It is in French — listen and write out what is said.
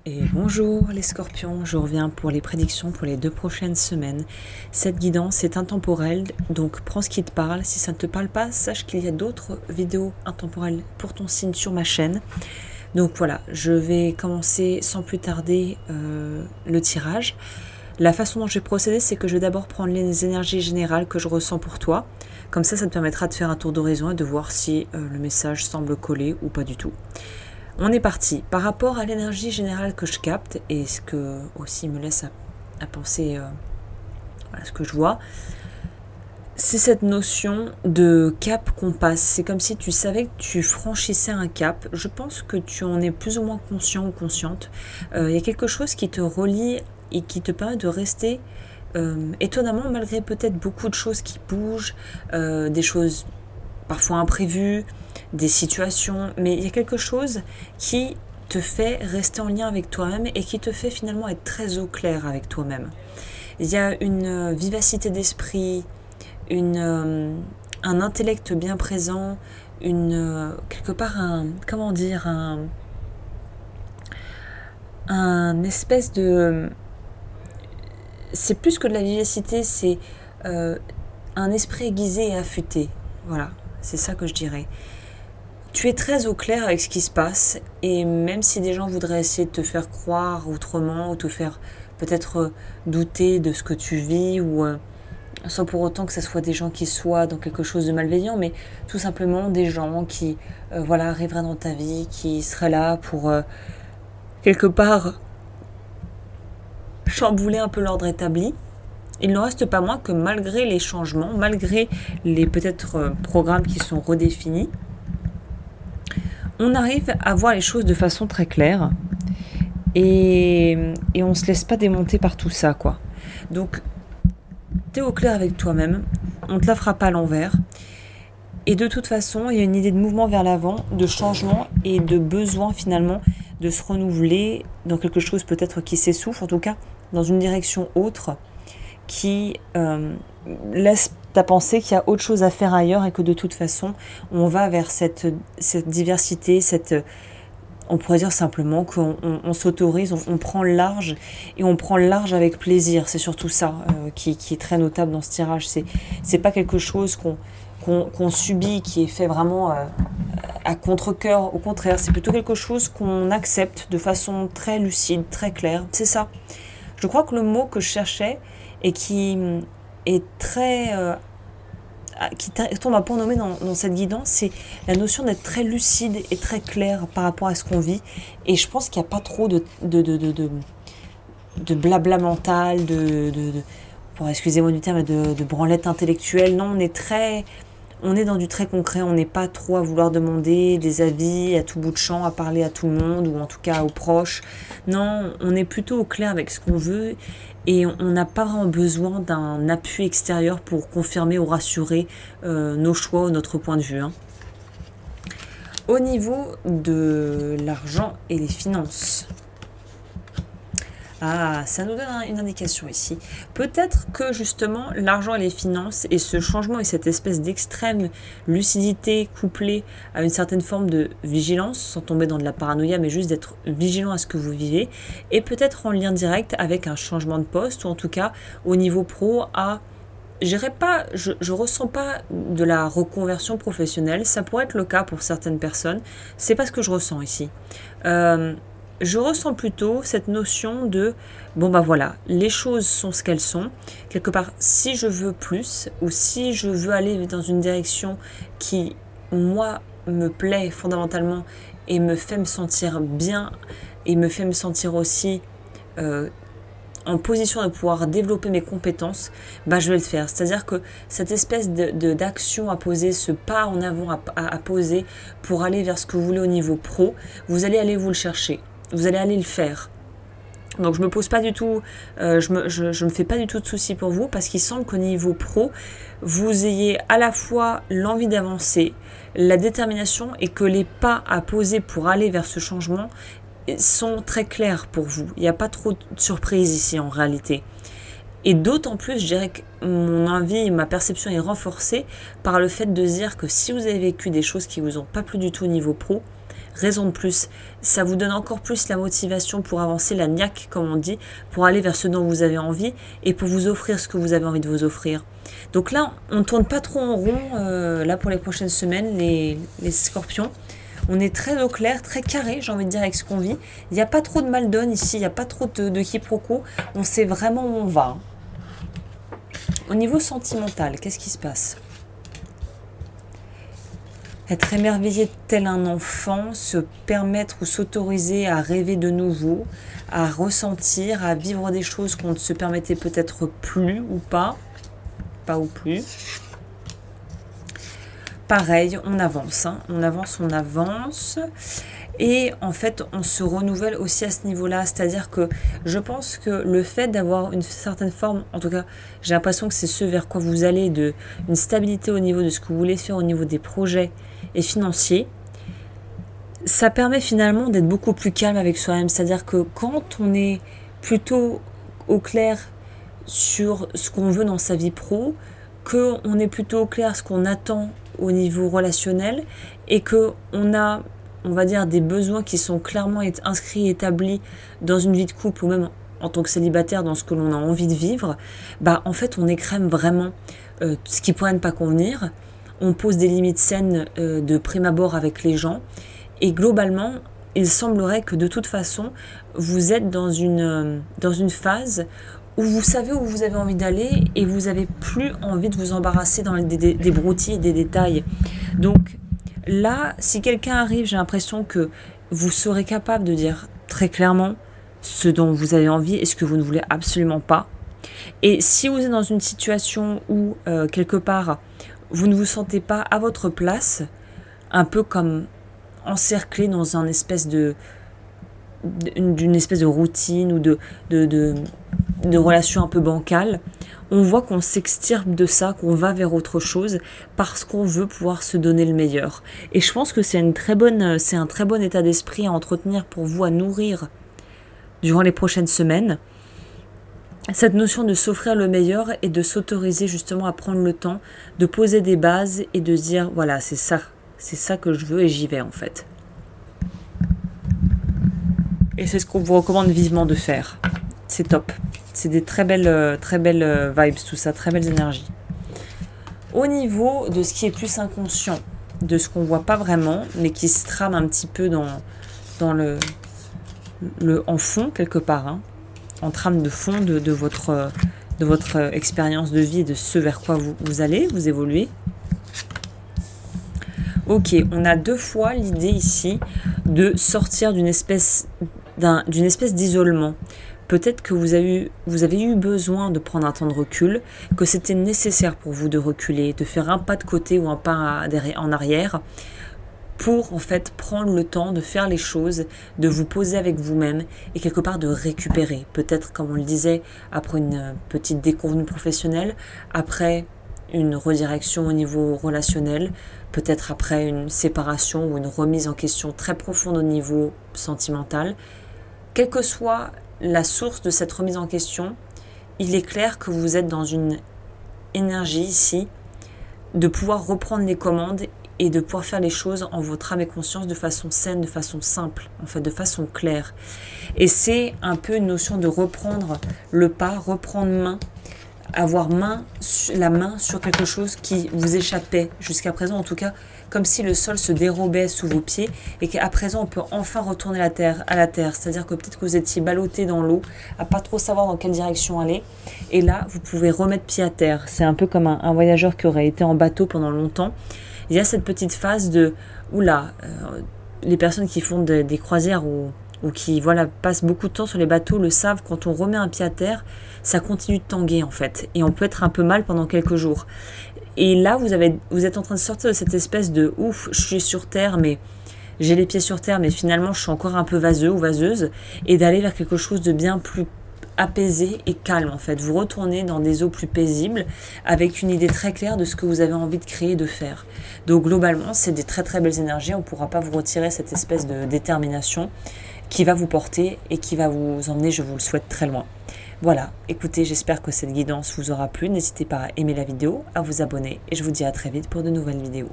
Et bonjour les scorpions, je reviens pour les prédictions pour les 2 prochaines semaines. Cette guidance est intemporelle, donc prends ce qui te parle. Si ça ne te parle pas, sache qu'il y a d'autres vidéos intemporelles pour ton signe sur ma chaîne. Donc voilà, je vais commencer sans plus tarder le tirage. La façon dont je vais procéder, c'est que je vais d'abord prendre les énergies générales que je ressens pour toi. Comme ça te permettra de faire un tour d'horizon et de voir si le message semble coller ou pas du tout. On est parti. Par rapport à l'énergie générale que je capte, et ce que aussi me laisse à penser voilà, ce que je vois, c'est cette notion de cap qu'on passe. C'est comme si tu savais que tu franchissais un cap. Je pense que tu en es plus ou moins conscient ou consciente. Il y a quelque chose qui te relie et qui te permet de rester étonnamment, malgré peut-être beaucoup de choses qui bougent, des choses parfois imprévues, des situations, mais il y a quelque chose qui te fait rester en lien avec toi-même et qui te fait finalement être très au clair avec toi-même. Il y a une vivacité d'esprit, un intellect bien présent, quelque part comment dire, un espèce de... C'est plus que de la vivacité, c'est un esprit aiguisé et affûté. Voilà, c'est ça que je dirais. Tu es très au clair avec ce qui se passe et même si des gens voudraient essayer de te faire croire autrement ou te faire peut-être douter de ce que tu vis ou sans pour autant que ce soit des gens qui soient dans quelque chose de malveillant, mais tout simplement des gens qui voilà, arriveraient dans ta vie, qui seraient là pour quelque part chambouler un peu l'ordre établi. Il n'en reste pas moins que malgré les changements, malgré les peut-être programmes qui sont redéfinis, on arrive à voir les choses de façon très claire et on ne se laisse pas démonter par tout ça, quoi. Donc, tu es au clair avec toi-même, on ne te la fera pas à l'envers. Et de toute façon, il y a une idée de mouvement vers l'avant, de changement et de besoin finalement de se renouveler dans quelque chose peut-être qui s'essouffle, en tout cas dans une direction autre qui laisse à penser qu'il y a autre chose à faire ailleurs et que de toute façon, on va vers cette diversité, on pourrait dire simplement qu'on s'autorise, on prend le large et on prend le large avec plaisir. C'est surtout ça qui est très notable dans ce tirage. C'est pas quelque chose qu'on subit, qui est fait vraiment à contre-cœur. Au contraire, c'est plutôt quelque chose qu'on accepte de façon très lucide, très claire. C'est ça. Je crois que le mot que je cherchais et qui est très... qui tombe à point nommé dans cette guidance, c'est la notion d'être très lucide et très clair par rapport à ce qu'on vit. Et je pense qu'il n'y a pas trop de blabla mental, excusez-moi du terme, de branlette intellectuelle. Non, on est dans du très concret, on n'est pas trop à vouloir demander des avis à tout bout de champ, à parler à tout le monde, ou en tout cas aux proches. Non, on est plutôt au clair avec ce qu'on veut, et on n'a pas vraiment besoin d'un appui extérieur pour confirmer ou rassurer nos choix ou notre point de vue. Au niveau de l'argent et les finances, ça nous donne une indication ici. Peut-être que justement l'argent et les finances et ce changement et cette espèce d'extrême lucidité couplée à une certaine forme de vigilance, sans tomber dans de la paranoïa, mais juste d'être vigilant à ce que vous vivez, est peut-être en lien direct avec un changement de poste ou en tout cas au niveau pro je ressens pas de la reconversion professionnelle. Ça pourrait être le cas pour certaines personnes. C'est pas ce que je ressens ici. Je ressens plutôt cette notion de bon bah voilà, les choses sont ce qu'elles sont. Quelque part, si je veux plus ou si je veux aller dans une direction qui, moi, me plaît fondamentalement et me fait me sentir bien et me fait me sentir aussi en position de pouvoir développer mes compétences, bah je vais le faire. C'est-à-dire que cette espèce d'action à poser, ce pas en avant à poser pour aller vers ce que vous voulez au niveau pro, vous allez aller vous le chercher. Vous allez aller le faire. Donc je me pose pas du tout, je me fais pas du tout de soucis pour vous parce qu'il semble qu'au niveau pro, vous ayez à la fois l'envie d'avancer, la détermination et que les pas à poser pour aller vers ce changement sont très clairs pour vous. Il n'y a pas trop de surprises ici en réalité. Et d'autant plus, je dirais que mon envie et ma perception est renforcée par le fait de dire que si vous avez vécu des choses qui vous ont pas plu du tout au niveau pro, raison de plus. Ça vous donne encore plus la motivation pour avancer, la niaque comme on dit, pour aller vers ce dont vous avez envie et pour vous offrir ce que vous avez envie de vous offrir. Donc là, on ne tourne pas trop en rond là pour les prochaines semaines, les scorpions. On est très au clair, très carré, j'ai envie de dire, avec ce qu'on vit. Il n'y a pas trop de mal donne ici, il n'y a pas trop de quiproquos. On sait vraiment où on va. Au niveau sentimental, qu'est-ce qui se passe? Être émerveillé tel un enfant, se permettre ou s'autoriser à rêver de nouveau, à ressentir, à vivre des choses qu'on ne se permettait peut-être plus ou pas ou plus. Pareil, on avance, hein. On avance. Et en fait, on se renouvelle aussi à ce niveau-là. C'est-à-dire que je pense que le fait d'avoir une certaine forme, en tout cas, j'ai l'impression que c'est ce vers quoi vous allez, une stabilité au niveau de ce que vous voulez faire au niveau des projets et financiers, ça permet finalement d'être beaucoup plus calme avec soi-même. C'est-à-dire que quand on est plutôt au clair sur ce qu'on veut dans sa vie pro, qu'on est plutôt au clair ce qu'on attend au niveau relationnel et qu'on a, on va dire, des besoins qui sont clairement inscrits, établis dans une vie de couple ou même en tant que célibataire dans ce que l'on a envie de vivre, bah en fait on écrème vraiment ce qui pourrait ne pas convenir, on pose des limites saines de prime abord avec les gens et globalement il semblerait que de toute façon vous êtes dans une phase où vous savez où vous avez envie d'aller et vous n'avez plus envie de vous embarrasser dans des broutilles et des détails. Donc là, si quelqu'un arrive, j'ai l'impression que vous serez capable de dire très clairement ce dont vous avez envie et ce que vous ne voulez absolument pas. Et si vous êtes dans une situation où, quelque part, vous ne vous sentez pas à votre place, un peu comme encerclé dans une espèce de routine ou de relation un peu bancale, on voit qu'on s'extirpe de ça, qu'on va vers autre chose parce qu'on veut pouvoir se donner le meilleur. Et je pense que c'est un très bon état d'esprit à entretenir pour vous, à nourrir durant les prochaines semaines. Cette notion de s'offrir le meilleur et de s'autoriser justement à prendre le temps de poser des bases et de se dire voilà, c'est ça que je veux et j'y vais en fait. Et c'est ce qu'on vous recommande vivement de faire. C'est top. C'est des très belles vibes, tout ça, très belles énergies. Au niveau de ce qui est plus inconscient, de ce qu'on ne voit pas vraiment, mais qui se trame un petit peu en fond, quelque part, hein, en trame de fond de votre expérience de vie et de ce vers quoi vous allez, vous évoluez. Ok, on a deux fois l'idée ici de sortir d'une espèce d'isolement. Peut-être que vous avez eu besoin de prendre un temps de recul, que c'était nécessaire pour vous de reculer, de faire un pas de côté ou un pas en arrière, pour en fait prendre le temps de faire les choses, de vous poser avec vous-même et quelque part de récupérer. Peut-être, comme on le disait, après une petite déconvenue professionnelle, après une redirection au niveau relationnel, peut-être après une séparation ou une remise en question très profonde au niveau sentimental. Quelle que soit la source de cette remise en question, il est clair que vous êtes dans une énergie ici de pouvoir reprendre les commandes et de pouvoir faire les choses en votre âme et conscience de façon saine, de façon simple, en fait, de façon claire. Et c'est un peu une notion de reprendre le pas, reprendre avoir la main sur quelque chose qui vous échappait jusqu'à présent, en tout cas, comme si le sol se dérobait sous vos pieds et qu'à présent on peut enfin retourner à la terre. C'est-à-dire que peut-être que vous étiez ballotté dans l'eau, à pas trop savoir dans quelle direction aller, et là vous pouvez remettre pied à terre. C'est un peu comme un voyageur qui aurait été en bateau pendant longtemps. Il y a cette petite phase de les personnes qui font des croisières ou qui passent beaucoup de temps sur les bateaux le savent, quand on remet un pied à terre, ça continue de tanguer en fait. Et on peut être un peu mal pendant quelques jours. Et là, vous êtes en train de sortir de cette espèce de « ouf, je suis sur terre, mais j'ai les pieds sur terre, mais finalement je suis encore un peu vaseux ou vaseuse » et d'aller vers quelque chose de bien plus apaisé et calme en fait. Vous retournez dans des eaux plus paisibles avec une idée très claire de ce que vous avez envie de créer, de faire. Donc globalement, c'est des très très belles énergies. On ne pourra pas vous retirer cette espèce de détermination qui va vous porter et qui va vous emmener, je vous le souhaite, très loin. Voilà, écoutez, j'espère que cette guidance vous aura plu. N'hésitez pas à aimer la vidéo, à vous abonner et je vous dis à très vite pour de nouvelles vidéos.